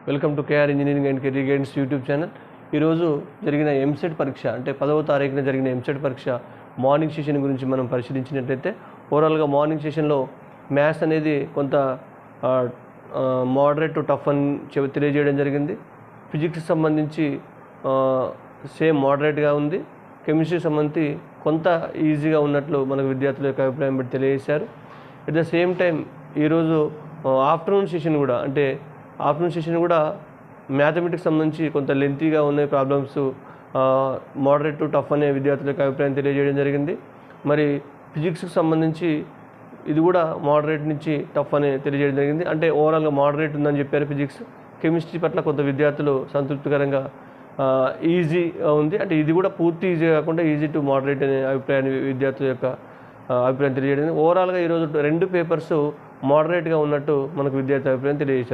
Welcome to KR engineering and career guidance YouTube channel. ఈరోజు జరిగిన ఎంసెట్ పరీక్ష అంటే 10వ తారీఖున జరిగిన ఎంసెట్ పరీక్ష మార్నింగ్ సెషన్ గురించి మనం పరిశీలించినట్లయితే ఓవరాల్గా మార్నింగ్ సెషన్లో మ్యాథ్స్ అనేది కొంత మోడరేట్ టు టఫ్ అని తెలియజేయడం జరిగింది. ఫిజిక్స్కి సంబంధించి సేమ్ మోడరేట్గా ఉంది. కెమిస్ట్రీకి సంబంధించి కొంత ఈజీగా ఉన్నట్లు మనకు విద్యార్థుల యొక్క అభిప్రాయం బట్టి తెలియజేశారు. అట్ ద సేమ్ టైం ఈరోజు ఆఫ్టర్నూన్ సెషన్ కూడా మ్యాథమెటిక్స్ సంబంధించి కొంత లెంతీగా ఉన్నాయి ప్రాబ్లమ్స్, మోడరేట్ టు టఫ్ అనే విద్యార్థుల యొక్క అభిప్రాయం తెలియజేయడం జరిగింది. మరి ఫిజిక్స్కి సంబంధించి ఇది కూడా మోడరేట్ నుంచి టఫ్ అని తెలియజేయడం జరిగింది. అంటే ఓవరాల్గా మోడరేట్ ఉందని చెప్పారు ఫిజిక్స్. కెమిస్ట్రీ పట్ల కొంత విద్యార్థులు సంతృప్తికరంగా ఈజీ ఉంది, అంటే ఇది కూడా పూర్తి ఈజీ కాకుండా ఈజీ టు మోడరేట్ అనే అభిప్రాయాన్ని విద్యార్థుల యొక్క అభిప్రాయం తెలియజేయడం. ఓవరాల్గా ఈరోజు 2 పేపర్స్ మోడరేట్గా ఉన్నట్టు మనకు విద్యార్థి అభిప్రాయం తెలియజేశారు.